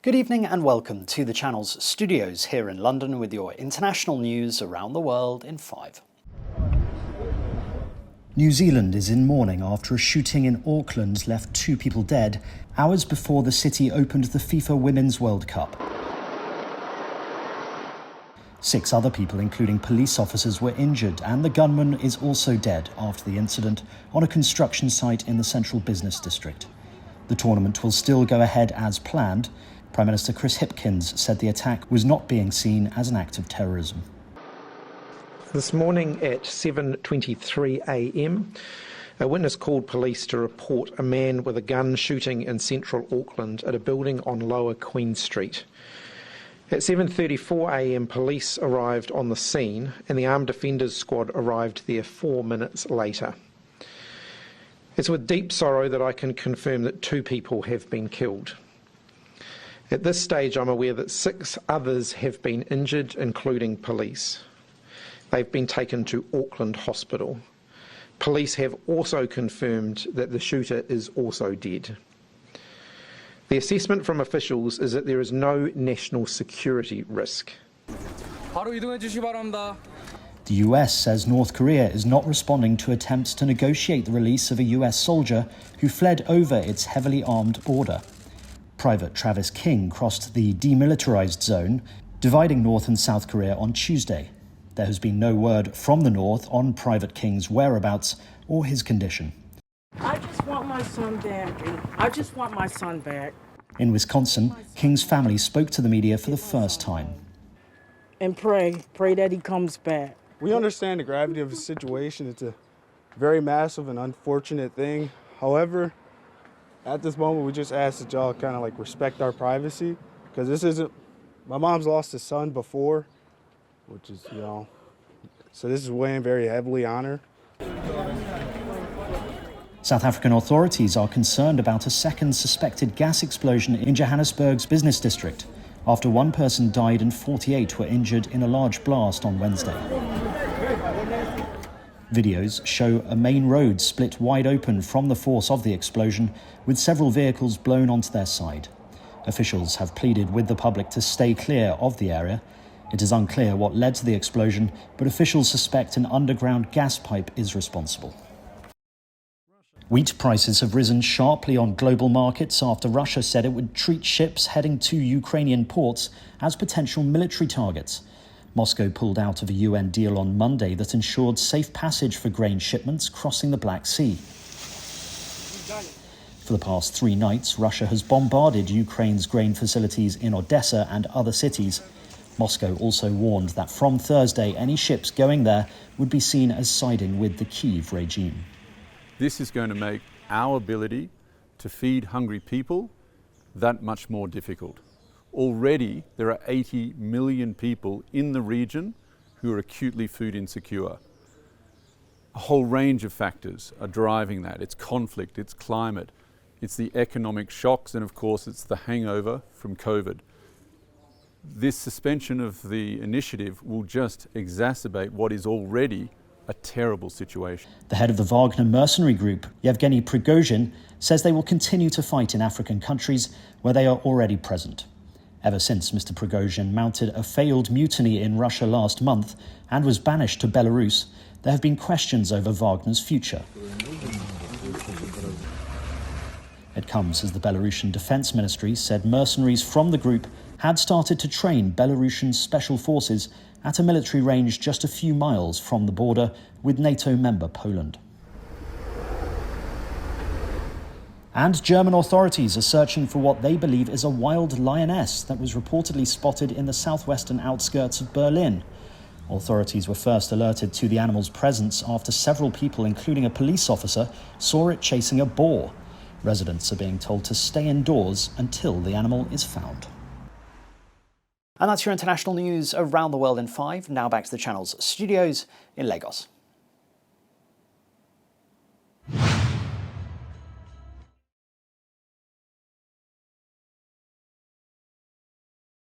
Good evening and welcome to the channel's studios here in London with your international news around the world in 5. New Zealand is in mourning after a shooting in Auckland left 2 people dead hours before the city opened the FIFA Women's World Cup. 6 other people, including police officers, were injured, and the gunman is also dead after the incident on a construction site in the central business district. The tournament will still go ahead as planned. Prime Minister HIPKINS said the attack was not being seen as an act of terrorism. This morning at 7:23 a.m, a witness called police to report a man with a gun shooting in central Auckland at a building on Lower Queen Street. At 7:34 a.m, police arrived on the scene and the Armed Defenders Squad arrived there 4 minutes later. It's with deep sorrow that I can confirm that 2 people have been killed. At this stage, I'm aware that 6 others have been injured, including police. They've been taken to Auckland Hospital. Police have also confirmed that the shooter is also dead. The assessment from officials is that there is no national security risk. The US says North Korea is not responding to attempts to negotiate the release of a US soldier who fled over its heavily armed border. Private Travis King crossed the demilitarized zone, dividing North and South Korea on Tuesday. There has been no word from the North on Private King's whereabouts or his condition. I just want my son back. I just want my son back. In Wisconsin, King's family spoke to the media for the first time. And pray that he comes back. We understand the gravity of the situation. It's a very massive and unfortunate thing. However, at this moment, we just ask that y'all kind of respect our privacy, because this isn't, my mom's lost a son before, which is, so this is weighing very heavily on her. South African authorities are concerned about a second suspected gas explosion in Johannesburg's business district, after 1 person died and 48 were injured in a large blast on Wednesday. Videos show a main road split wide open from the force of the explosion, with several vehicles blown onto their side. Officials have pleaded with the public to stay clear of the area. It is unclear what led to the explosion, but officials suspect an underground gas pipe is responsible. Wheat prices have risen sharply on global markets after Russia said it would treat ships heading to Ukrainian ports as potential military targets. Moscow pulled out of a UN deal on Monday that ensured safe passage for grain shipments crossing the Black Sea. For the past 3 nights, Russia has bombarded Ukraine's grain facilities in Odessa and other cities. Moscow also warned that from Thursday, any ships going there would be seen as siding with the Kyiv regime. This is going to make our ability to feed hungry people that much more difficult. Already, there are 80 million people in the region who are acutely food insecure. A whole range of factors are driving that. It's conflict, it's climate, it's the economic shocks, and of course it's the hangover from COVID. This suspension of the initiative will just exacerbate what is already a terrible situation. The head of the Wagner mercenary group, Yevgeny Prigozhin, says they will continue to fight in African countries where they are already present. Ever since Mr. Prigozhin mounted a failed mutiny in Russia last month and was banished to Belarus, there have been questions over Wagner's future. It comes as the Belarusian Defense Ministry said mercenaries from the group had started to train Belarusian special forces at a military range just a few miles from the border with NATO member Poland. And German authorities are searching for what they believe is a wild lioness that was reportedly spotted in the southwestern outskirts of Berlin. Authorities were first alerted to the animal's presence after several people, including a police officer, saw it chasing a boar. Residents are being told to stay indoors until the animal is found. And that's your international news around the world in 5. Now back to the channel's studios in Lagos.